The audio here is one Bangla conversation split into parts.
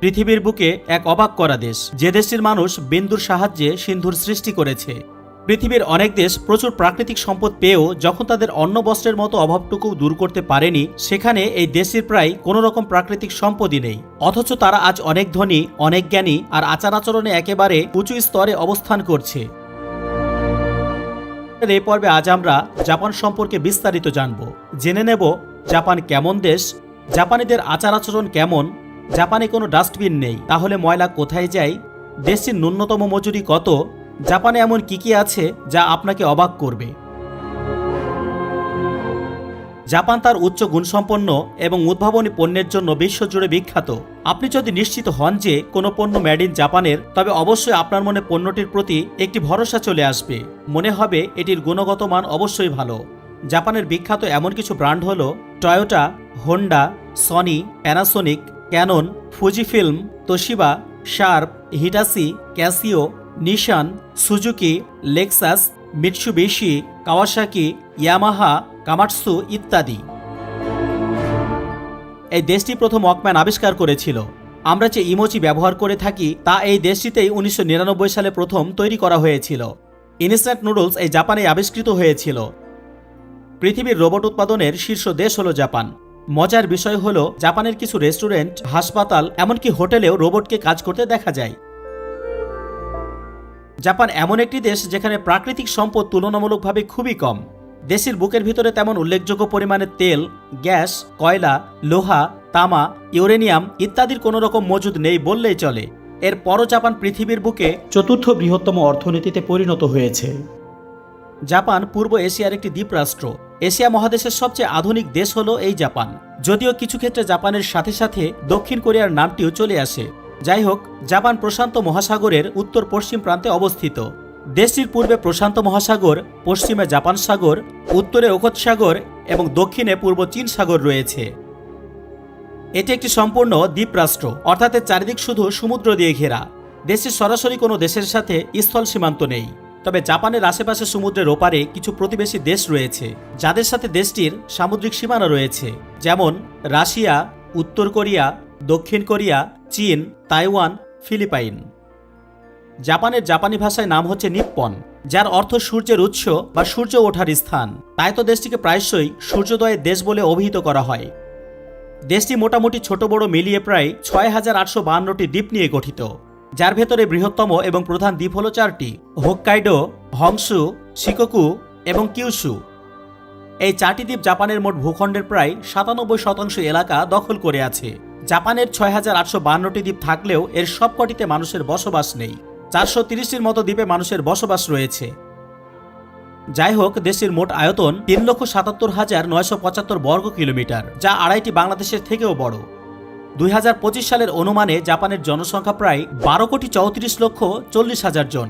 পৃথিবীর বুকে এক অবাক করা দেশ, যে দেশটির মানুষ বিন্দুর সাহায্যে সিন্ধুর সৃষ্টি করেছে। পৃথিবীর অনেক দেশ প্রচুর প্রাকৃতিক সম্পদ পেয়েও যখন তাদের অন্ন বস্ত্রের মতো অভাবটুকু দূর করতে পারেনি, সেখানে এই দেশটির প্রায় কোনো রকম প্রাকৃতিক সম্পদই নেই। অথচ তারা আজ অনেক ধনী, অনেক জ্ঞানী আর আচার আচরণে একেবারে উঁচু স্তরে অবস্থান করছে। এই পর্বে আজ আমরা জাপান সম্পর্কে বিস্তারিত জানব। জেনে নেব জাপান কেমন দেশ, জাপানিদের আচার আচরণ কেমন, জাপানে কোনো ডাস্টবিন নেই, তাহলে ময়লা কোথায় যায়, দেশটির ন্যূনতম মজুরি কত, জাপানে এমন কি কি আছে যা আপনাকে অবাক করবে। জাপান তার উচ্চ গুণসম্পন্ন এবং উদ্ভাবনী পণ্যের জন্য বিশ্বজুড়ে বিখ্যাত। আপনি যদি নিশ্চিত হন যে কোনো পণ্য মেড ইন জাপানের, তবে অবশ্যই আপনার মনে পণ্যটির প্রতি একটি ভরসা চলে আসবে। মনে হবে এটির গুণগত মান অবশ্যই ভালো। জাপানের বিখ্যাত এমন কিছু ব্র্যান্ড হল Toyota, Honda, Sony, Panasonic, Canon, Fujifilm, Toshiba, Sharp, Hitachi, Casio, Nissan, Suzuki, Lexus, Mitsubishi, Kawasaki, Yamaha, Komatsu ইত্যাদি। এই দেশটি প্রথম ওয়াকম্যান আবিষ্কার করেছিল। আমরা যে ইমোজি ব্যবহার করে থাকি তা এই দেশটিতেই 1999 সালে প্রথম তৈরি করা হয়েছিল। ইনস্ট্যান্ট নুডলস এই জাপানে আবিষ্কৃত হয়েছিল। পৃথিবীর রোবট উৎপাদনের শীর্ষ দেশ হল জাপান। মজার বিষয় হল জাপানের কিছু রেস্টুরেন্ট, হাসপাতাল, এমনকি হোটেলেও রোবটকে কাজ করতে দেখা যায়। জাপান এমন একটি দেশ যেখানে প্রাকৃতিক সম্পদ তুলনামূলকভাবে খুবই কম। দেশের বুকের ভিতরে তেমন উল্লেখযোগ্য পরিমাণে তেল, গ্যাস, কয়লা, লোহা, তামা, ইউরেনিয়াম ইত্যাদির কোনো রকম মজুদ নেই বললেই চলে। এরপরও জাপান পৃথিবীর বুকে চতুর্থ বৃহত্তম অর্থনীতিতে পরিণত হয়েছে। জাপান পূর্ব এশিয়ার একটি দ্বীপরাষ্ট্র। এশিয়া মহাদেশের সবচেয়ে আধুনিক দেশ হল এই জাপান। যদিও কিছু ক্ষেত্রে জাপানের সাথে সাথে দক্ষিণ কোরিয়ার নামটিও চলে আসে। যাই হোক, জাপান প্রশান্ত মহাসাগরের উত্তর পশ্চিম প্রান্তে অবস্থিত। দেশটির পূর্বে প্রশান্ত মহাসাগর, পশ্চিমে জাপান সাগর, উত্তরে ওখৎ সাগর এবং দক্ষিণে পূর্ব চীন সাগর রয়েছে। এটি একটি সম্পূর্ণ দ্বীপরাষ্ট্র, অর্থাৎ এর চারিদিক শুধু সমুদ্র দিয়ে ঘেরা। দেশটির সরাসরি কোনো দেশের সাথে স্থল সীমান্ত নেই। তবে জাপানের আশেপাশে সমুদ্রের ওপারে কিছু প্রতিবেশী দেশ রয়েছে, যাদের সাথে দেশটির সামুদ্রিক সীমানা রয়েছে, যেমন রাশিয়া, উত্তর কোরিয়া, দক্ষিণ কোরিয়া, চীন, তাইওয়ান, ফিলিপাইন। জাপানের জাপানি ভাষায় নাম হচ্ছে নিপ্পন, যার অর্থ সূর্যের উৎস বা সূর্য ওঠার স্থান। তাই তো দেশটিকে প্রায়শই সূর্যোদয়ের দেশ বলে অভিহিত করা হয়। দেশটি মোটামুটি ছোট বড় মিলিয়ে প্রায় ৬,৮৫২টি দ্বীপ নিয়ে গঠিত, যার ভেতরে বৃহত্তম এবং প্রধান দ্বীপ হল ৪টি: হোক্কাইডো, হংসু, শিকোকু এবং কিউশু। এই ৪টি দ্বীপ জাপানের মোট ভূখণ্ডের প্রায় ৯৭% এলাকা দখল করে আছে। জাপানের ৬,৮৫২টি দ্বীপ থাকলেও এর সবকটিতে মানুষের বসবাস নেই। ৪৩০টির মতো দ্বীপে মানুষের বসবাস রয়েছে। যাই হোক, দেশটির মোট আয়তন ৩,৭৭,৯৭৫ বর্গ কিলোমিটার, যা ২.৫টি বাংলাদেশের থেকেও বড়। ২০২৫ সালের অনুমানে জাপানের জনসংখ্যা প্রায় ১২,৩৪,৪০,০০০ জন।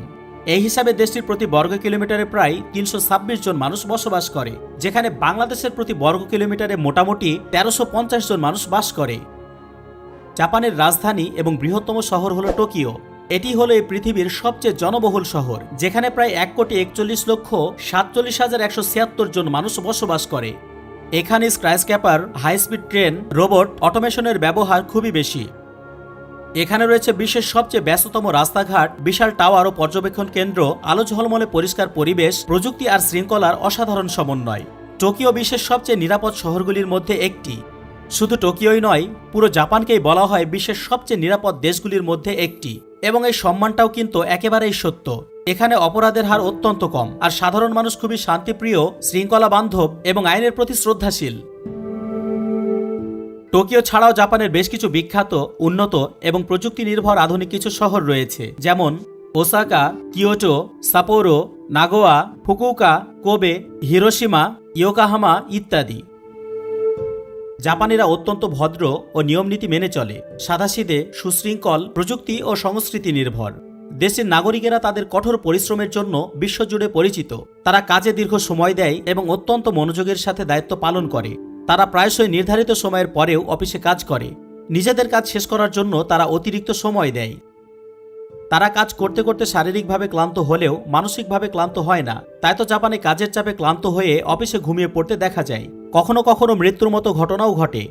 এই হিসাবে দেশটির প্রতি বর্গ কিলোমিটারে প্রায় ৩২৬ জন মানুষ বসবাস করে, যেখানে বাংলাদেশের প্রতি বর্গ কিলোমিটারে মোটামুটি ১৩৫০ জন মানুষ বাস করে। জাপানের রাজধানী এবং বৃহত্তম শহর হল টোকিও। এটি হলো এই পৃথিবীর সবচেয়ে জনবহুল শহর, যেখানে প্রায় ১,৪১,৪৭,১৭৬ জন মানুষ বসবাস করে। এখানে স্কাইস্ক্র্যাপার, হাইস্পিড ট্রেন, রোবট, অটোমেশনের ব্যবহার খুবই বেশি। এখানে রয়েছে বিশ্বের সবচেয়ে ব্যস্ততম রাস্তাঘাট, বিশাল টাওয়ার ও পর্যবেক্ষণ কেন্দ্র, আলো ঝলমলে পরিষ্কার পরিবেশ, প্রযুক্তি আর শৃঙ্খলার অসাধারণ সমন্বয়। টোকিও বিশ্বের সবচেয়ে নিরাপদ শহরগুলির মধ্যে একটি। শুধু টোকিওই নয়, পুরো জাপানকেই বলা হয় বিশ্বের সবচেয়ে নিরাপদ দেশগুলির মধ্যে একটি, এবং এই সম্মানটাও কিন্তু একেবারেই সত্য। এখানে অপরাধের হার অত্যন্ত কম, আর সাধারণ মানুষ খুবই শান্তিপ্রিয়, শৃঙ্খলা বান্ধব এবং আইনের প্রতি শ্রদ্ধাশীল। টোকিও ছাড়াও জাপানের বেশ কিছু বিখ্যাত, উন্নত এবং প্রযুক্তি নির্ভর আধুনিক কিছু শহর রয়েছে, যেমন Osaka, Kyoto, Sapporo, Nagoya, Fukuoka, Kobe, Hiroshima, Yokohama ইত্যাদি। জাপানিরা অত্যন্ত ভদ্র ও নিয়মনীতি মেনে চলে, সাদাসিধে, সুশৃঙ্খল, প্রযুক্তি ও সংস্কৃতি নির্ভর। দেশের নাগরিকেরা তাদের কঠোর পরিশ্রমের জন্য বিশ্বজুড়ে পরিচিত। তারা কাজে দীর্ঘ সময় দেয় এবং অত্যন্ত মনোযোগের সাথে দায়িত্ব পালন করে। তারা প্রায়শই নির্ধারিত সময়ের পরেও অফিসে কাজ করে। নিজেদের কাজ শেষ করার জন্য তারা অতিরিক্ত সময় দেয়। তারা কাজ করতে করতে শারীরিকভাবে ক্লান্ত হলেও মানসিকভাবে ক্লান্ত হয় না। তাই তো জাপানে কাজের চাপে ক্লান্ত হয়ে অফিসে ঘুমিয়ে পড়তে দেখা যায়। কখনো কখনো মৃত্যুর মতো ঘটনাও ঘটে।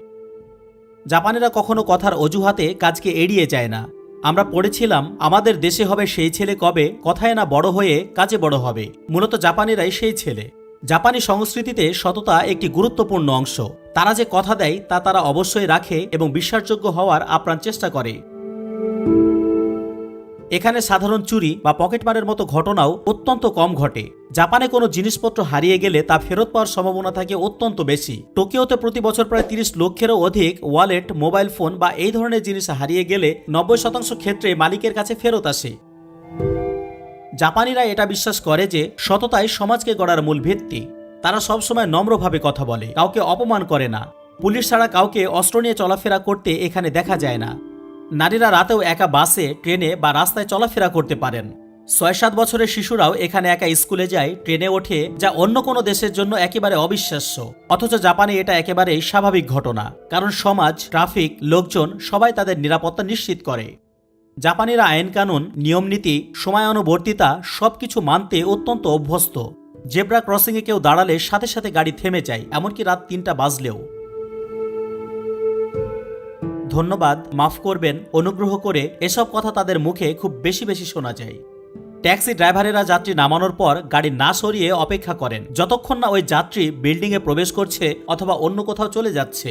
জাপানিরা কখনো কথার অজুহাতে কাজকে এড়িয়ে যায় না। আমরা পড়েছিলাম আমাদের দেশে হবে সেই ছেলে কবে, কথায় না বড় হয়ে কাজে বড় হবে। মূলত জাপানিরাই সেই ছেলে। জাপানি সংস্কৃতিতে সততা একটি গুরুত্বপূর্ণ অংশ। তারা যে কথা দেয় তা তারা অবশ্যই রাখে এবং বিশ্বাসযোগ্য হওয়ার আপ্রাণ চেষ্টা করে। এখানে সাধারণ চুরি বা পকেটমারের মতো ঘটনাও অত্যন্ত কম ঘটে। জাপানে কোনো জিনিসপত্র হারিয়ে গেলে তা ফেরত পাওয়ার সম্ভাবনা থাকে অত্যন্ত বেশি। টোকিওতে প্রতি বছর প্রায় 30 লক্ষেরও অধিক ওয়ালেট, মোবাইল ফোন বা এই ধরনের জিনিস হারিয়ে গেলে 90% ক্ষেত্রে মালিকের কাছে ফেরত আসে। জাপানিরা এটা বিশ্বাস করে যে সততাই সমাজকে গড়ার মূল ভিত্তি। তারা সবসময় নম্রভাবে কথা বলে, কাউকে অপমান করে না। পুলিশ ছাড়া কাউকে অস্ত্র নিয়ে চলাফেরা করতে এখানে দেখা যায় না। নারীরা রাতেও একা বাসে, ট্রেনে বা রাস্তায় চলাফেরা করতে পারেন। 6-7 বছরের শিশুরাও এখানে একা স্কুলে যায়, ট্রেনে ওঠে, যা অন্য কোনো দেশের জন্য একেবারে অবিশ্বাস্য। অথচ জাপানে এটা একেবারেই স্বাভাবিক ঘটনা, কারণ সমাজ, ট্রাফিক, লোকজন সবাই তাদের নিরাপত্তা নিশ্চিত করে। জাপানিরা আইন কানুন, নিয়মনীতি, সময়ানুবর্তিতা সবকিছু মানতে অত্যন্ত অভ্যস্ত। জেব্রা ক্রসিংয়ে কেউ দাঁড়ালে সাথে সাথে গাড়ি থেমে যায়, এমনকি রাত 3টা বাজলেও। ধন্যবাদ, মাফ করবেন, অনুগ্রহ করে, এসব কথা তাদের মুখে খুব বেশি বেশি শোনা যায়। ট্যাক্সি ড্রাইভারেরা যাত্রী নামানোর পর গাড়ি না সরিয়ে অপেক্ষা করেন যতক্ষণ না ওই যাত্রী বিল্ডিংয়ে প্রবেশ করছে অথবা অন্য কোথাও চলে যাচ্ছে।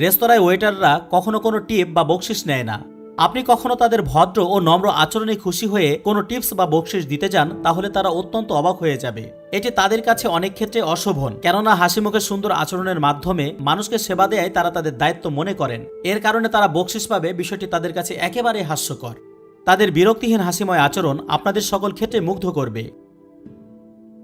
রেস্তোরাঁয় ওয়েটাররা কখনো কোনো টিপ বা বকশিস নেয় না। আপনি কখনো তাদের ভদ্র ও নম্র আচরণে খুশি হয়ে কোনো টিপস বা বকশিস দিতে যান, তাহলে তারা অত্যন্ত অবাক হয়ে যাবে। এটি তাদের কাছে অনেক ক্ষেত্রে অশোভন, কেননা হাসি মুখে সুন্দর আচরণের মাধ্যমে মানুষকে সেবা দেয় তারা তাদের দায়িত্ব মনে করেন। এর কারণে তারা বকশিস পাবে, বিষয়টি তাদের কাছে একেবারে হাস্যকর। তাদের বিরক্তিহীন হাসিময় আচরণ আপনাদের সকল ক্ষেত্রে মুগ্ধ করবে।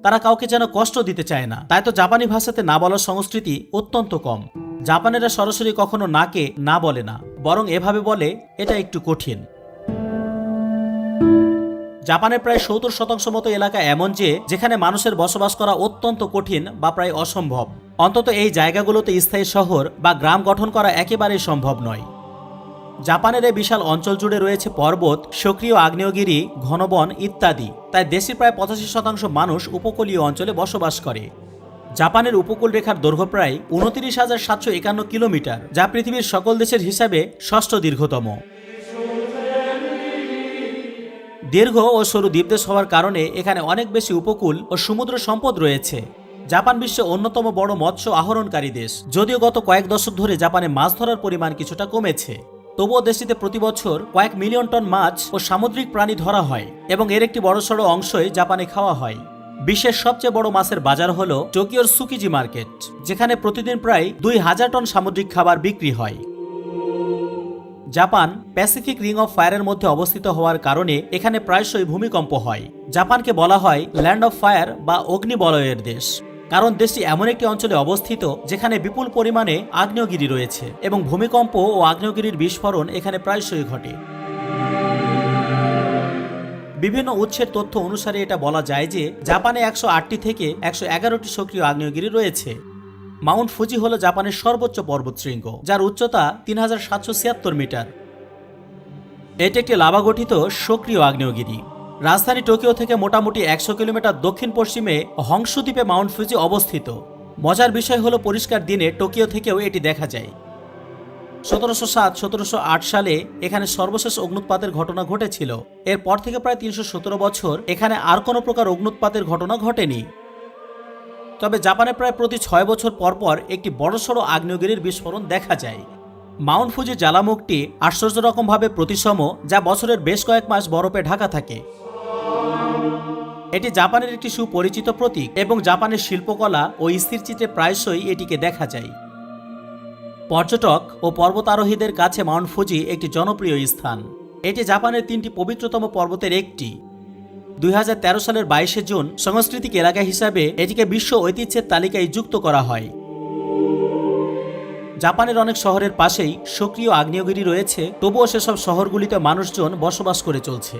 তারা কাউকে যেন কষ্ট দিতে চায় না, তাই তো জাপানি ভাষাতে না বলার সংস্কৃতি অত্যন্ত কম। জাপানিরা সরাসরি কখনো নাকে না বলে না, বরং এভাবে বলে, এটা একটু কঠিন। জাপানের প্রায় 70% মতো এলাকা এমন যেখানে মানুষের বসবাস করা অত্যন্ত কঠিন বা প্রায় অসম্ভব। অন্তত এই জায়গাগুলোতে স্থায়ী শহর বা গ্রাম গঠন করা একেবারেই সম্ভব নয়। জাপানের এই বিশাল অঞ্চল জুড়ে রয়েছে পর্বত, সক্রিয় আগ্নেয়গিরি, ঘনবন ইত্যাদি। তাই দেশের প্রায় 85% মানুষ উপকূলীয় অঞ্চলে বসবাস করে। জাপানের উপকূল রেখার দৈর্ঘ্য প্রায় 29,751 কিলোমিটার, যা পৃথিবীর সকল দেশের হিসাবে ষষ্ঠ দীর্ঘতম। দীর্ঘ ও সরু দ্বীপদেশ হওয়ার কারণে এখানে অনেক বেশি উপকূল ও সমুদ্র সম্পদ রয়েছে। জাপান বিশ্বের অন্যতম বড় মৎস্য আহরণকারী দেশ। যদিও গত কয়েক দশক ধরে জাপানে মাছ ধরার পরিমাণ কিছুটা কমেছে, তবুও দেশটিতে প্রতি বছর কয়েক মিলিয়ন টন মাছ ও সামুদ্রিক প্রাণী ধরা হয় এবং এর একটি বড়সড় অংশই জাপানে খাওয়া হয়। বিশ্বের সবচেয়ে বড় মাছের বাজার হল টোকিওর সুকিজি মার্কেট, যেখানে প্রতিদিন প্রায় 2000 টন সামুদ্রিক খাবার বিক্রি হয়। জাপান প্যাসিফিক রিং অফ ফায়ারের মধ্যে অবস্থিত হওয়ার কারণে এখানে প্রায়শই ভূমিকম্প হয়। জাপানকে বলা হয় ল্যান্ড অফ ফায়ার বা অগ্নিবলয়ের দেশ, কারণ দেশটি এমন একটি অঞ্চলে অবস্থিত যেখানে বিপুল পরিমাণে আগ্নেয়গিরি রয়েছে এবং ভূমিকম্প ও আগ্নেয়গিরির বিস্ফোরণ এখানে প্রায়শই ঘটে। বিভিন্ন উৎসের তথ্য অনুসারে এটা বলা যায় যে জাপানে 108টি থেকে 111টি সক্রিয় আগ্নেয়গিরি রয়েছে। মাউন্ট ফুজি হল জাপানের সর্বোচ্চ পর্বতশৃঙ্গ, যার উচ্চতা 3776 মিটার। এটি একটি লাভা গঠিত সক্রিয় আগ্নেয়গিরি। রাজধানী টোকিও থেকে মোটামুটি 100 কিলোমিটার দক্ষিণ পশ্চিমে হংসু দ্বীপে মাউন্ট ফুজি অবস্থিত। মজার বিষয় হলো পরিষ্কার দিনে টোকিও থেকেও এটি দেখা যায়। 1707-1708 সালে এখানে সর্বশেষ অগ্নুৎপাতের ঘটনা ঘটেছিল। এরপর থেকে প্রায় 317 বছর এখানে আর কোনো প্রকার অগ্নুৎপাতের ঘটনা ঘটেনি। তবে জাপানে প্রায় প্রতি 6 বছর পর পর একটি বড়সড় আগ্নেয়গিরির বিস্ফোরণ দেখা যায়। মাউন্ট ফুজির জ্বালামুখটি আশ্চর্য রকমভাবে প্রতিসম, যা বছরের বেশ কয়েক মাস বরফে ঢাকা থাকে। এটি জাপানের একটি সুপরিচিত প্রতীক এবং জাপানের শিল্পকলা ও স্থিরচিত্রে প্রায়শই এটিকে দেখা যায়। পর্যটক ও পর্বতারোহীদের কাছে মাউন্ট ফুজি একটি জনপ্রিয় স্থান। এটি জাপানের 3টি পবিত্রতম পর্বতের একটি। 2013 সালের 22শে জুন সাংস্কৃতিক এলাকা হিসাবে এটিকে বিশ্ব ঐতিহ্যের তালিকায় যুক্ত করা হয়। জাপানের অনেক শহরের পাশেই সক্রিয় আগ্নেয়গিরি রয়েছে, তবুও সেসব শহরগুলিতে মানুষজন বসবাস করে চলছে।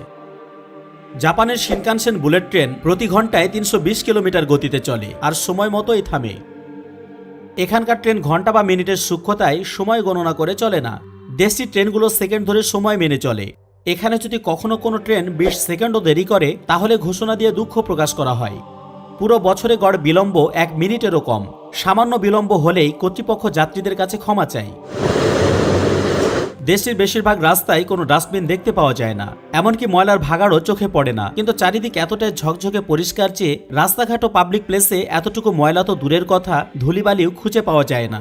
জাপানের শিনকানসেন বুলেট ট্রেন প্রতি ঘন্টায় 320 কিলোমিটার গতিতে চলে আর সময় মতোই থামে। এখানকার ট্রেন ঘন্টা বা মিনিটের সূক্ষ্মতায় সময় গণনা করে চলে না। দেশটির ট্রেনগুলো সেকেন্ড ধরে সময় মেনে চলে। এখানে যদি কখনো কোনো ট্রেন 20 সেকেন্ডও দেরি করে, তাহলে ঘোষণা দিয়ে দুঃখ প্রকাশ করা হয়। পুরো বছরে গড় বিলম্ব 1 মিনিটেরও কম। সামান্য বিলম্ব হলেই কর্তৃপক্ষ যাত্রীদের কাছে ক্ষমা চায়। দেশটির বেশিরভাগ রাস্তায় কোনো ডাস্টবিন দেখতে পাওয়া যায় না, এমনকি ময়লার ভাগাড়ও চোখে পড়ে না। কিন্তু চারিদিক এতটাই ঝকঝকে পরিষ্কার যে রাস্তাঘাট ও পাবলিক প্লেসে এতটুকু ময়লা তো দূরের কথা, ধুলিবালিও খুঁজে পাওয়া যায় না।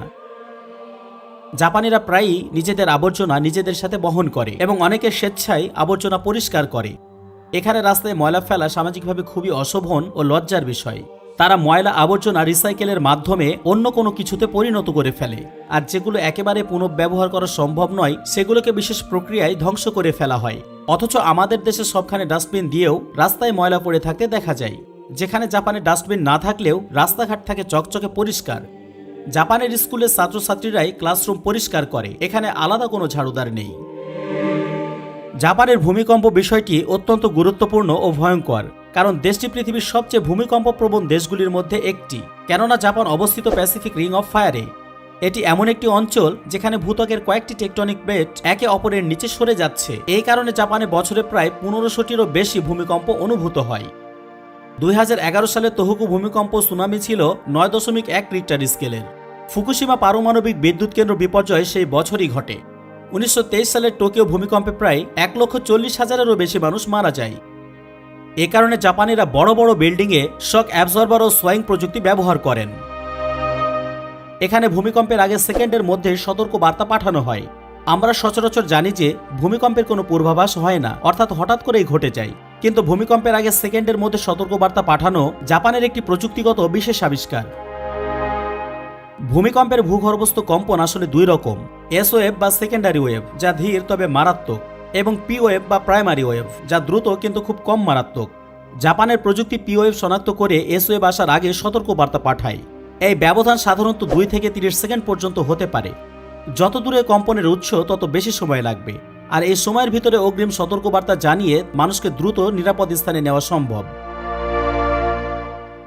জাপানিরা প্রায়ই নিজেদের আবর্জনা নিজেদের সাথে বহন করে এবং অনেকে স্বেচ্ছায় আবর্জনা পরিষ্কার করে। এখানে রাস্তায় ময়লা ফেলা সামাজিকভাবে খুবই অশোভন ও লজ্জার বিষয়। তারা ময়লা আবর্জনা রিসাইকেলের মাধ্যমে অন্য কোনো কিছুতে পরিণত করে ফেলে, আর যেগুলো একেবারে পুনঃব্যবহার করা সম্ভব নয় সেগুলোকে বিশেষ প্রক্রিয়ায় ধ্বংস করে ফেলা হয়। অথচ আমাদের দেশে সবখানে ডাস্টবিন দিয়েও রাস্তায় ময়লা পড়ে থাকতে দেখা যায়, যেখানে জাপানে ডাস্টবিন না থাকলেও রাস্তাঘাট থাকে চকচকে পরিষ্কার। জাপানের স্কুলের ছাত্রছাত্রীরাই ক্লাসরুম পরিষ্কার করে, এখানে আলাদা কোনো ঝাড়ুদার নেই। জাপানের ভূমিকম্প বিষয়টি অত্যন্ত গুরুত্বপূর্ণ ও ভয়ঙ্কর, কারণ দেশটি পৃথিবীর সবচেয়ে ভূমিকম্প প্রবণ দেশগুলির মধ্যে একটি। কেননা জাপান অবস্থিত প্যাসিফিক রিং অফ ফায়ারে। এটি এমন একটি অঞ্চল যেখানে ভূত্বকের কয়েকটি টেকটনিক প্লেট একে অপরের নিচে সরে যাচ্ছে। এই কারণে জাপানে বছরে প্রায় 1500টিরও বেশি ভূমিকম্প অনুভূত হয়। 2011 সালে তোহোকু ভূমিকম্প সুনামি ছিল 9.1 রিক্টার স্কেলের। ফুকুশিমা পারমাণবিক বিদ্যুৎ কেন্দ্র বিপর্যয় সেই বছরই ঘটে। 1923 সালের টোকিও ভূমিকম্পে প্রায় 1,40,000-এরও বেশি মানুষ মারা যায়। এ কারণে জাপানিরা বড় বড় বিল্ডিংয়ে শক অ্যাবজর্বার ও সোয়িং প্রযুক্তি ব্যবহার করেন। এখানে ভূমিকম্পের আগে সেকেন্ডের মধ্যে সতর্ক বার্তা পাঠানো হয়। আমরা সচরাচর জানি যে ভূমিকম্পের কোনো পূর্বাভাস হয় না, অর্থাৎ হঠাৎ করেই ঘটে যায়। কিন্তু ভূমিকম্পের আগে সেকেন্ডের মধ্যে সতর্কবার্তা পাঠানো জাপানের একটি প্রযুক্তিগত বিশেষ আবিষ্কার। ভূমিকম্পের ভূগর্ভস্থ কম্পন আসলে দুই রকম, এস ওয়েভ বা সেকেন্ডারি ওয়েভ যা ধীর তবে মারাত্মক, এবং পি ওয়েভ বা প্রাইমারি ওয়েভ যা দ্রুত কিন্তু খুব কম মারাত্মক। জাপানের প্রযুক্তি পি ওয়েভ শনাক্ত করে এস ওয়েভ আসার আগে সতর্কবার্তা পাঠায়। এই ব্যবধান সাধারণত 2 থেকে 30 সেকেন্ড পর্যন্ত হতে পারে। যত দূরে কম্পনের উৎস তত বেশি সময় লাগবে, আর এই সময়ের ভিতরে অগ্রিম সতর্কবার্তা জানিয়ে মানুষকে দ্রুত নিরাপদ স্থানে নেওয়া সম্ভব।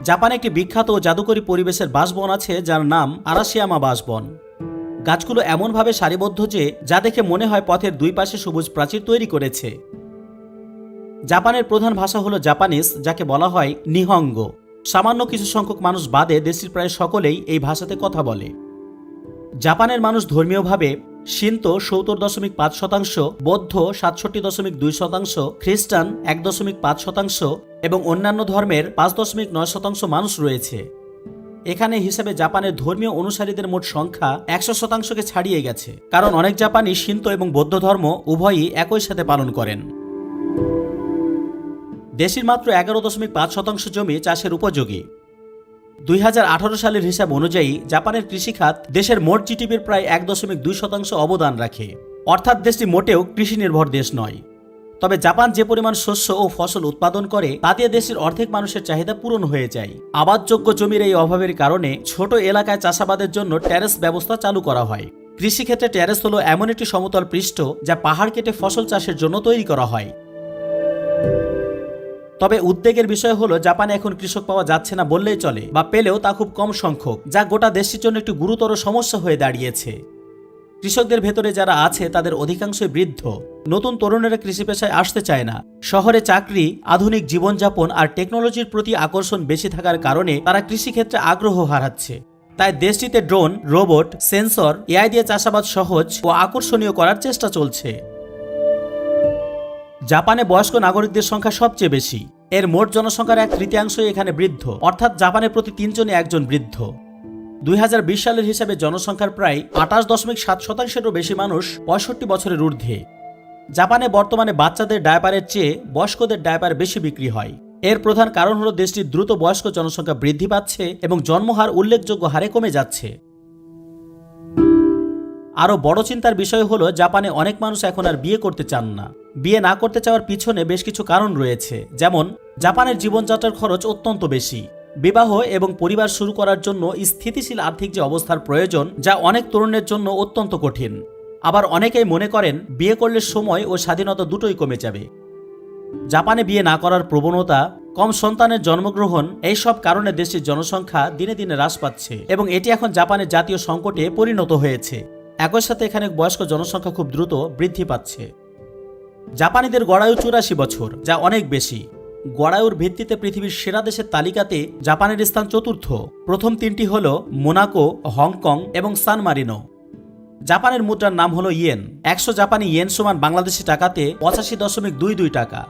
জাপানে একটি বিখ্যাত ও জাদুকরী পরিবেশের বাসবন আছে যার নাম আরাশিয়ামা বাসবন। গাছগুলো এমনভাবে সারিবদ্ধ যে যা দেখে মনে হয় পথের দুই পাশে সবুজ প্রাচীর তৈরি করেছে। জাপানের প্রধান ভাষা হলো জাপানিজ, যাকে বলা হয় নিহঙ্গ। সামান্য কিছু সংখ্যক মানুষ বাদে দেশটির প্রায় সকলেই এই ভাষাতে কথা বলে। জাপানের মানুষ ধর্মীয়ভাবে শিন্তো 70.5%, বৌদ্ধ 67.2%, খ্রিস্টান 1.5% এবং অন্যান্য ধর্মের 5.9% মানুষ রয়েছে। এখানে হিসাবে জাপানের ধর্মীয় অনুসারীদের মোট সংখ্যা 100%কে ছাড়িয়ে গেছে, কারণ অনেক জাপানি শিন্তো এবং বৌদ্ধ ধর্ম উভয়ই একই সাথে পালন করেন। দেশের মাত্র 11.5% জমি চাষের উপযোগী। 2018 সালের হিসাব অনুযায়ী জাপানের কৃষিখাত দেশের মোট জিডিপির প্রায় 1.2% অবদান রাখে, অর্থাৎ দেশটি মোটেও কৃষি নির্ভর দেশ নয়। তবে জাপান যে পরিমাণ শস্য ও ফসল উৎপাদন করে তাতে দেশের অর্ধেক মানুষের চাহিদা পূরণ হয়ে যায়। আবাদযোগ্য জমির এই অভাবের কারণে ছোট এলাকায় চাষাবাদের জন্য ট্যারেস ব্যবস্থা চালু করা হয়। কৃষিক্ষেত্রে ট্যারেস হলো এমন একটি সমতল পৃষ্ঠ যা পাহাড় কেটে ফসল চাষের জন্য তৈরি করা হয়। তবে উদ্বেগের বিষয় হলো জাপানে এখন কৃষক পাওয়া যাচ্ছে না বললেই চলে, বা পেলেও তা খুব কম সংখ্যক, যা গোটা দেশটির জন্য একটি গুরুতর সমস্যা হয়ে দাঁড়িয়েছে। কৃষকদের ভেতরে যারা আছে তাদের অধিকাংশই বৃদ্ধ। নতুন তরুণেরা কৃষি পেশায় আসতে চায় না। শহরে চাকরি, আধুনিক জীবনযাপন আর টেকনোলজির প্রতি আকর্ষণ বেশি থাকার কারণে তারা কৃষিক্ষেত্রে আগ্রহ হারাচ্ছে। তাই দেশটিতে ড্রোন, রোবট, সেন্সর, এআই দিয়ে চাষাবাদ সহজ ও আকর্ষণীয় করার চেষ্টা চলছে। জাপানে বয়স্ক নাগরিকদের সংখ্যা সবচেয়ে বেশি। এর মোট জনসংখ্যার 1/3 এখানে বৃদ্ধ, অর্থাৎ জাপানের প্রতি 3 জনে একজন বৃদ্ধ। 2020 সালের হিসাবে জনসংখ্যার প্রায় 28.7%-এরও বেশি মানুষ 65 বছরের ঊর্ধ্বে। জাপানে বর্তমানে বাচ্চাদের ডায়াপারের চেয়ে বয়স্কদের ডায়াপার বেশি বিক্রি হয়। এর প্রধান কারণ হলো দেশটির দ্রুত বয়স্ক জনসংখ্যা বৃদ্ধি পাচ্ছে এবং জন্মহার উল্লেখযোগ্য হারে কমে যাচ্ছে। আরও বড় চিন্তার বিষয় হলো জাপানে অনেক মানুষ এখন আর বিয়ে করতে চান না। বিয়ে না করতে চাওয়ার পিছনে বেশ কিছু কারণ রয়েছে, যেমন জাপানের জীবনযাত্রার খরচ অত্যন্ত বেশি। বিবাহ এবং পরিবার শুরু করার জন্য স্থিতিশীল আর্থিক যে অবস্থার প্রয়োজন, যা অনেক তরুণের জন্য অত্যন্ত কঠিন। আবার অনেকেই মনে করেন বিয়ে করলে সময় ও স্বাধীনতা দুটোই কমে যাবে। জাপানে বিয়ে না করার প্রবণতা, কম সন্তানের জন্মগ্রহণ, এই সব কারণে দেশটির জনসংখ্যা দিনে দিনে হ্রাস পাচ্ছে এবং এটি এখন জাপানের জাতীয় সংকটে পরিণত হয়েছে। একই সাথে এখানে বয়স্ক জনসংখ্যা খুব দ্রুত বৃদ্ধি পাচ্ছে। জাপানিদের গড়ায়ু 84 বছর, যা অনেক বেশি। গড়ায়ুর ভিত্তিতে পৃথিবীর সেরা দেশের তালিকাতে জাপানের স্থান 4র্থ। প্রথম 3টি হল মোনাকো, হংকং এবং সান মারিনো। জাপানের মুদ্রার নাম হলো ইয়েন। 100 জাপানি ইয়েন সমান বাংলাদেশি টাকাতে 85.22 টাকা।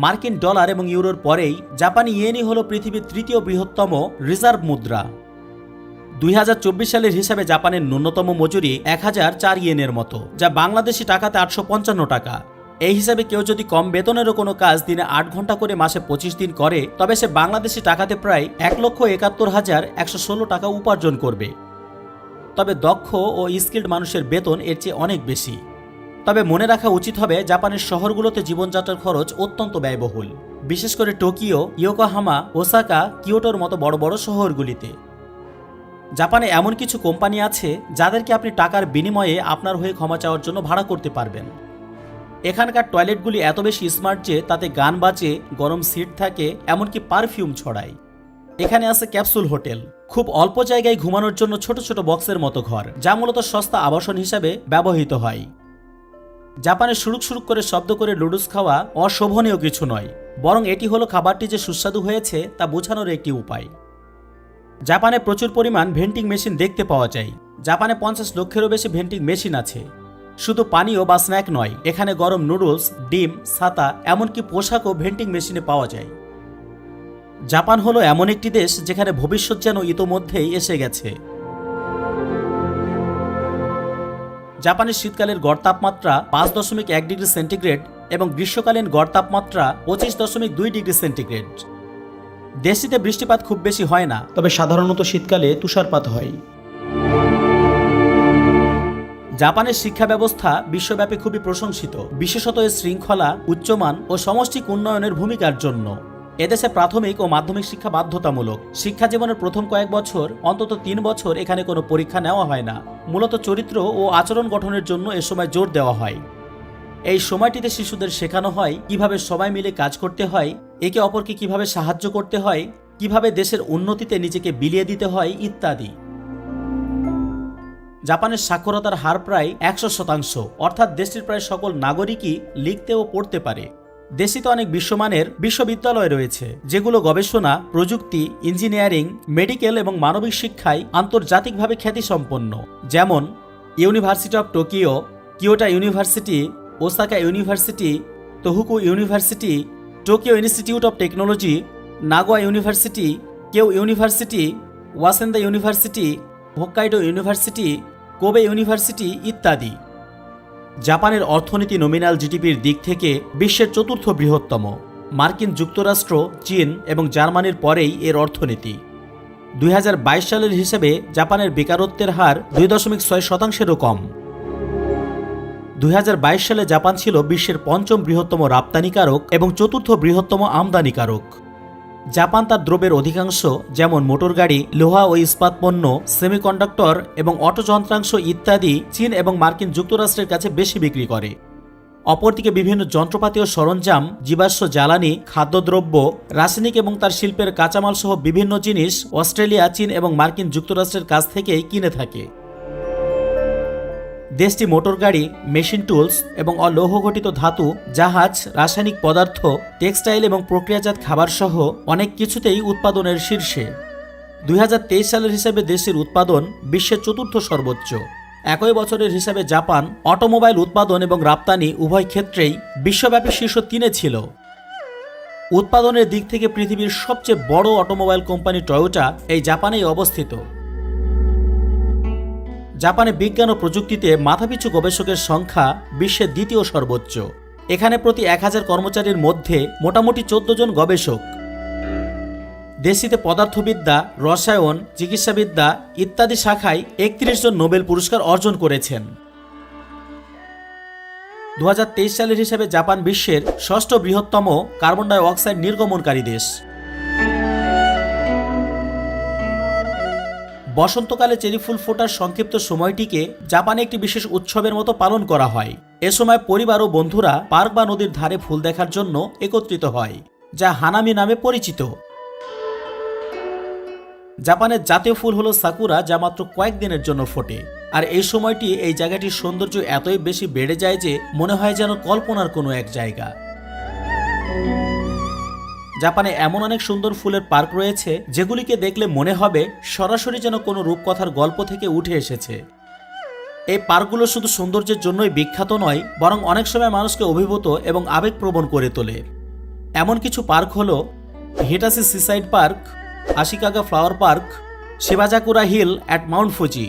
মার্কিন ডলার এবং ইউরোর পরেই জাপানি ইয়েনই হলো পৃথিবীর তৃতীয় বৃহত্তম রিজার্ভ মুদ্রা। 2024 সালের হিসাবে জাপানের ন্যূনতম মজুরি 1004 ইয়েনের মতো, যা বাংলাদেশি টাকাতে 855 টাকা। এই হিসাবে কেউ যদি কম বেতনেরও কোনো কাজ দিনে 8 ঘন্টা করে মাসে 25 দিন করে, তবে সে বাংলাদেশি টাকাতে প্রায় 1,71,116 টাকা উপার্জন করবে। তবে দক্ষ ও স্কিল্ড মানুষের বেতন এর চেয়ে অনেক বেশি। তবে মনে রাখা উচিত হবে, জাপানের শহরগুলোতে জীবনযাত্রার খরচ অত্যন্ত ব্যয়বহুল, বিশেষ করে টোকিও, ইয়োকোহামা, ওসাকা, কিয়োটোর মতো বড় বড় শহরগুলিতে। জাপানে এমন কিছু কোম্পানি আছে যাদেরকে আপনি টাকার বিনিময়ে আপনার হয়ে ক্ষমা চাওয়ার জন্য ভাড়া করতে পারবেন। এখানকার টয়লেটগুলি এত বেশি স্মার্ট যে তাতে গান বাজে, গরম সিট থাকে, এমনকি পারফিউম ছড়ায়। এখানে আছে ক্যাপসুল হোটেল, খুব অল্প জায়গায় ঘুমানোর জন্য ছোট ছোট বক্সের মতো ঘর, যা মূলত সস্তা আবাসন হিসাবে ব্যবহৃত হয়। জাপানে সুরুক সুরুক করে শব্দ করে লুডুস খাওয়া অশোভনীয় কিছু নয়, বরং এটি হলো খাবারটি যে সুস্বাদু হয়েছে তা বোঝানোর একটি উপায়। জাপানে প্রচুর পরিমাণ ভেন্টিং মেশিন দেখতে পাওয়া যায়। জাপানে 50 লক্ষেরও বেশি ভেন্টিং মেশিন আছে। শুধু পানীয় বা স্ন্যাক নয়, এখানে গরম নুডলস, ডিম, ছাতা, এমনকি পোশাকও ভেন্টিং মেশিনে পাওয়া যায়। জাপান হলো এমন একটি দেশ যেখানে ভবিষ্যৎ যেন ইতোমধ্যেই এসে গেছে। জাপানের শীতকালের গড় তাপমাত্রা 5.1 ডিগ্রি সেন্টিগ্রেড এবং গ্রীষ্মকালীন গড় তাপমাত্রা 25.2 ডিগ্রি সেন্টিগ্রেড। দেশটিতে বৃষ্টিপাত খুব বেশি হয় না, তবে সাধারণত শীতকালে তুষারপাত হয়। জাপানের শিক্ষা ব্যবস্থা বিশ্বব্যাপী খুবই প্রশংসিত, বিশেষত এর শৃঙ্খলা, উচ্চমান ও সমষ্টিক উন্নয়নের ভূমিকার জন্য। এদেশে প্রাথমিক ও মাধ্যমিক শিক্ষা বাধ্যতামূলক। শিক্ষা জীবনের প্রথম কয়েক বছর, অন্তত 3 বছর এখানে কোনো পরীক্ষা নেওয়া হয় না। মূলত চরিত্র ও আচরণ গঠনের জন্য এ সময় জোর দেওয়া হয়। এই সময়টিতে শিশুদের শেখানো হয় কিভাবে সবাই মিলে কাজ করতে হয়, একে অপরকে কিভাবে সাহায্য করতে হয়, কিভাবে দেশের উন্নতিতে নিজেকে বিলিয়ে দিতে হয় ইত্যাদি। জাপানের সাক্ষরতার হার প্রায় 100%, অর্থাৎ দেশটির প্রায় সকল নাগরিকই লিখতে ও পড়তে পারে। দেশটিতে অনেক বিশ্বমানের বিশ্ববিদ্যালয় রয়েছে, যেগুলো গবেষণা, প্রযুক্তি, ইঞ্জিনিয়ারিং, মেডিকেল এবং মানবিক শিক্ষায় আন্তর্জাতিকভাবে খ্যাতিসম্পন্ন, যেমন university of Tokyo, Kyoto university, Osaka university, Tohoku university, Tokyo institute of technology, Nagoya university, Keio university, Waseda university, Hokkaido university, Kobe university ইত্যাদি। জাপানের অর্থনীতি নমিনাল জিডিপির দিক থেকে বিশ্বের 4র্থ বৃহত্তম। মার্কিন যুক্তরাষ্ট্র, চীন এবং জার্মানির পরেই এর অর্থনীতি। 2022 সালের হিসেবে জাপানের বেকারত্বের হার 2.6%-এরও কম। 2022 সালে জাপান ছিল বিশ্বের 5ম বৃহত্তম রপ্তানিকারক এবং 4র্থ বৃহত্তম আমদানিকারক। জাপান তার দ্রব্যের অধিকাংশ, যেমন মোটরগাড়ি, লোহা ও ইস্পাত পণ্য, সেমিকন্ডাক্টর এবং অটো যন্ত্রাংশ ইত্যাদি চীন এবং মার্কিন যুক্তরাষ্ট্রের কাছে বেশি বিক্রি করে। অপরদিকে বিভিন্ন যন্ত্রপাতি ও সরঞ্জাম, জীবাশ্ম জ্বালানি, খাদ্যদ্রব্য, রাসায়নিক এবং তার শিল্পের কাঁচামাল সহ বিভিন্ন জিনিস অস্ট্রেলিয়া, চীন এবং মার্কিন যুক্তরাষ্ট্রের কাছ থেকেই কিনে থাকে। দেশটি মোটরগাড়ি, মেশিন টুলস এবং অলৌহঘটিত ধাতু, জাহাজ, রাসায়নিক পদার্থ, টেক্সটাইল এবং প্রক্রিয়াজাত খাবার সহ অনেক কিছুতেই উৎপাদনের শীর্ষে। 2023 সালের হিসাবে দেশের উৎপাদন বিশ্বের 4র্থ সর্বোচ্চ। একই বছরের হিসাবে জাপান অটোমোবাইল উৎপাদন এবং রপ্তানি উভয় ক্ষেত্রেই বিশ্বব্যাপী শীর্ষ 3-এ ছিল। উৎপাদনের দিক থেকে পৃথিবীর সবচেয়ে বড় অটোমোবাইল কোম্পানি টয়োটা এই জাপানেই অবস্থিত। জাপানে বিজ্ঞান ও প্রযুক্তিতে মাথাপিছু গবেষকের সংখ্যা বিশ্বের 2য় সর্বোচ্চ। এখানে প্রতি 1000 কর্মচারীর মধ্যে মোটামুটি 14 জন গবেষক। দেশটিতে পদার্থবিদ্যা, রসায়ন, চিকিৎসাবিদ্যা ইত্যাদি শাখায় 31 জন নোবেল পুরস্কার অর্জন করেছেন। 2023 সালের হিসাবে জাপান বিশ্বের 6ষ্ঠ বৃহত্তম কার্বন ডাই অক্সাইড নির্গমনকারী দেশ। বসন্তকালে চেরি ফুল ফোটার সংক্ষিপ্ত সময়টিকে জাপানে একটি বিশেষ উৎসবের মতো পালন করা হয়। এ সময় পরিবার ও বন্ধুরা পার্ক বা নদীর ধারে ফুল দেখার জন্য একত্রিত হয়, যা হানামি নামে পরিচিত। জাপানের জাতীয় ফুল হলো সাকুরা, যা মাত্র কয়েকদিনের জন্য ফোটে। আর এই সময়টি এই জায়গাটির সৌন্দর্য এতই বেশি বেড়ে যায় যে মনে হয় যেন কল্পনার কোনো এক জায়গা। জাপানে এমন অনেক সুন্দর ফুলের পার্ক রয়েছে যেগুলিকে দেখলে মনে হবে সরাসরি যেন কোনো রূপকথার গল্প থেকে উঠে এসেছে। এই পার্কগুলো শুধু সৌন্দর্যের জন্যই বিখ্যাত নয়, বরং অনেক সময় মানুষকে অভিভূত এবং আবেগপ্রবণ করে তোলে। এমন কিছু পার্ক হলো Hitachi seaside park, Ashikaga flower park, Shibazakura hill at mount Fuji.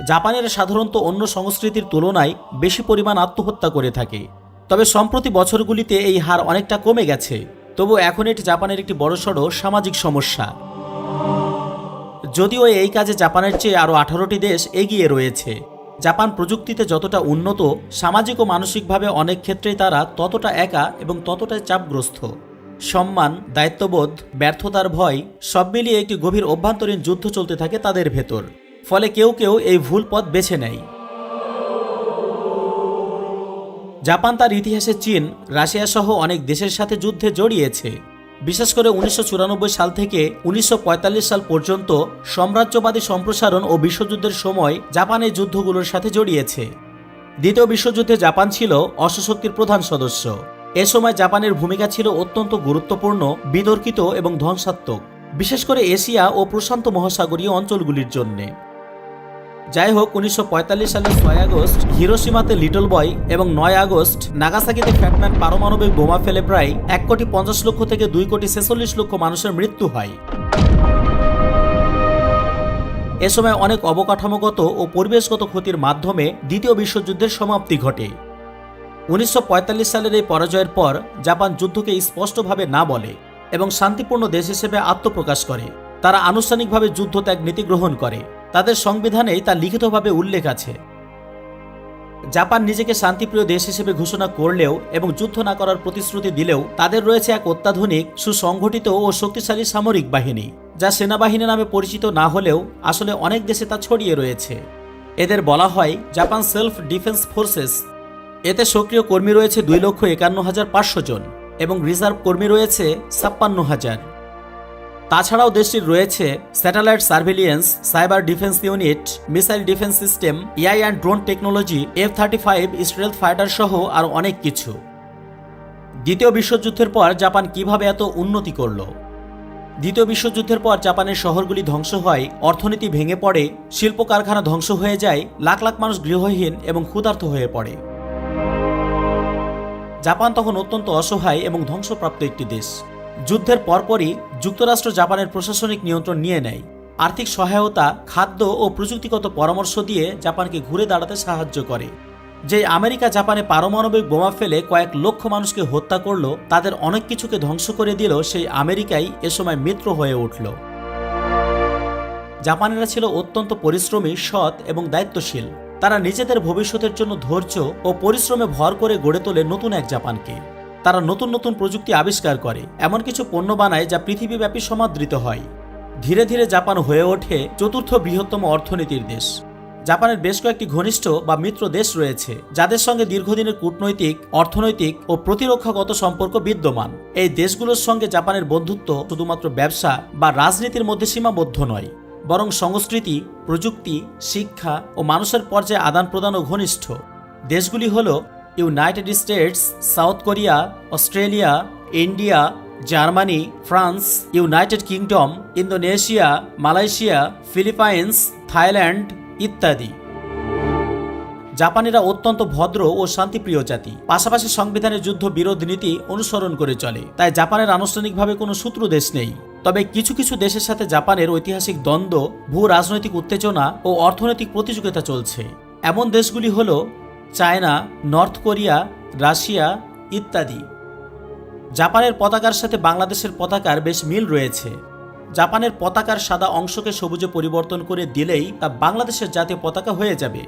জাপানের সাধারণত অন্য সংস্কৃতির তুলনায় বেশি পরিমাণ আত্মহত্যা করে থাকে, তবে সম্প্রতি বছরগুলিতে এই হার অনেকটা কমে গেছে। তবু এখন এটি জাপানের একটি বড়সড় সামাজিক সমস্যা। যদিও এই কাজে জাপানের চেয়ে আরও 18টি দেশ এগিয়ে রয়েছে। জাপান প্রযুক্তিতে যতটা উন্নত, সামাজিক ও মানসিকভাবে অনেক ক্ষেত্রেই তারা ততটা একা এবং ততটাই চাপগ্রস্ত। সম্মান, দায়িত্ববোধ, ব্যর্থতার ভয় সব মিলিয়ে একটি গভীর অভ্যন্তরীণ যুদ্ধ চলতে থাকে তাদের ভেতর। ফলে কেউ কেউ এই ভুল পথ বেছে নেয়। জাপান তার ইতিহাসে চীন, রাশিয়া সহ অনেক দেশের সাথে যুদ্ধে জড়িয়েছে। বিশেষ করে 1994 সাল থেকে 1945 সাল পর্যন্ত সাম্রাজ্যবাদী সম্প্রসারণ ও বিশ্বযুদ্ধের সময় জাপান এই যুদ্ধগুলোর সাথে জড়িয়েছে। দ্বিতীয় বিশ্বযুদ্ধে জাপান ছিল অশ্বশক্তির প্রধান সদস্য। এ সময় জাপানের ভূমিকা ছিল অত্যন্ত গুরুত্বপূর্ণ, বিতর্কিত এবং ধ্বংসাত্মক, বিশেষ করে এশিয়া ও প্রশান্ত মহাসাগরীয় অঞ্চলগুলির জন্যে। যাই হোক, 1945 সালের 6 আগস্ট হিরোশিমাতে লিটল বয় এবং 9 আগস্ট নাগাসাকিতে ফ্যাটম্যান পারমাণবিক বোমা ফেলে প্রায় 1,50,00,000 থেকে 2,46,00,000 মানুষের মৃত্যু হয়। এ সময় অনেক অবকাঠামোগত ও পরিবেশগত ক্ষতির মাধ্যমে দ্বিতীয় বিশ্বযুদ্ধের সমাপ্তি ঘটে। 1945 সালের এই পরাজয়ের পর জাপান যুদ্ধকে স্পষ্টভাবে না বলে এবং শান্তিপূর্ণ দেশ হিসেবে আত্মপ্রকাশ করে। তারা আনুষ্ঠানিকভাবে যুদ্ধ ত্যাগ নীতি গ্রহণ করে। তাদের সংবিধানেই তা লিখিতভাবে উল্লেখ আছে। জাপান নিজেকে শান্তিপ্রিয় দেশ হিসেবে ঘোষণা করলেও এবং যুদ্ধ না করার প্রতিশ্রুতি দিলেও তাদের রয়েছে এক অত্যাধুনিক, সুসংগঠিত ও শক্তিশালী সামরিক বাহিনী, যা সেনাবাহিনী নামে পরিচিত না হলেও আসলে অনেক দেশে তা ছড়িয়ে রয়েছে। এদের বলা হয় জাপান সেলফ ডিফেন্স ফোর্সেস। এতে সক্রিয় কর্মী রয়েছে 2,51,500 জন এবং রিজার্ভ কর্মী রয়েছে 56,000। তাছাড়াও দেশটির রয়েছে satellite surveillance, cyber defence unit, missile defence system, AI and drone technology, F-35 stealth fighter সহ আরও অনেক কিছু। দ্বিতীয় বিশ্বযুদ্ধের পর জাপান কিভাবে এত উন্নতি করল? দ্বিতীয় বিশ্বযুদ্ধের পর জাপানের শহরগুলি ধ্বংস হয়, অর্থনীতি ভেঙে পড়ে, শিল্প কারখানা ধ্বংস হয়ে যায়, লাখ লাখ মানুষ গৃহহীন এবং ক্ষুধার্ত হয়ে পড়ে। জাপান তখন অত্যন্ত অসহায় এবং ধ্বংসপ্রাপ্ত একটি দেশ। যুদ্ধের পরপরই যুক্তরাষ্ট্র জাপানের প্রশাসনিক নিয়ন্ত্রণ নিয়ে নেয়। আর্থিক সহায়তা, খাদ্য ও প্রযুক্তিগত পরামর্শ দিয়ে জাপানকে ঘুরে দাঁড়াতে সাহায্য করে। যে আমেরিকা জাপানে পারমাণবিক বোমা ফেলে কয়েক লক্ষ মানুষকে হত্যা করল, তাদের অনেক কিছুকে ধ্বংস করে দিল, সেই আমেরিকাই এ সময় মিত্র হয়ে উঠল। জাপানিরা ছিল অত্যন্ত পরিশ্রমী, সৎ এবং দায়িত্বশীল। তারা নিজেদের ভবিষ্যতের জন্য ধৈর্য ও পরিশ্রমে ভর করে গড়ে তোলে নতুন এক জাপানকে। তারা নতুন নতুন প্রযুক্তি আবিষ্কার করে, এমন কিছু পণ্য বানায় যা পৃথিবীব্যাপী সমাদৃত হয়। ধীরে ধীরে জাপান হয়ে ওঠে চতুর্থ বৃহত্তম অর্থনীতির দেশ। জাপানের বেশ কয়েকটি ঘনিষ্ঠ বা মিত্র দেশ রয়েছে, যাদের সঙ্গে দীর্ঘদিনের কূটনৈতিক, অর্থনৈতিক ও প্রতিরক্ষাগত সম্পর্ক বিদ্যমান। এই দেশগুলোর সঙ্গে জাপানের বন্ধুত্ব শুধুমাত্র ব্যবসা বা রাজনীতির মধ্যে সীমাবদ্ধ নয়, বরং সংস্কৃতি, প্রযুক্তি, শিক্ষা ও মানুষের পর্যায়ে আদান প্রদানও ঘনিষ্ঠ। দেশগুলি হল United states, south Korea, Australia, India, Germany, France, United kingdom, Indonesia, Malaysia, Philippines, Thailand ইত্যাদি। জাপানিরা অত্যন্ত ভদ্র ও শান্তিপ্রিয় জাতি, পাশাপাশি সংবিধানের যুদ্ধ বিরোধ নীতি অনুসরণ করে চলে। তাই জাপানের আনুষ্ঠানিকভাবে কোনো শত্রু দেশ নেই। তবে কিছু কিছু দেশের সাথে জাপানের ঐতিহাসিক দ্বন্দ্ব, ভূ রাজনৈতিক উত্তেজনা ও অর্থনৈতিক প্রতিযোগিতা চলছে। এমন দেশগুলি হল চায়না, নর্থ কোরিয়া, রাশিয়া ইত্যাদি। জাপানের পতাকার সাথে বাংলাদেশের পতাকার বেশ মিল রয়েছে। জাপানের পতাকার সাদা অংশকে সবুজে পরিবর্তন করে দিলেই তা বাংলাদেশের জাতীয় পতাকা হয়ে যাবে।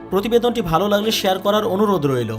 প্রতিবেদনটি ভালো লাগলে শেয়ার করার অনুরোধ রইল।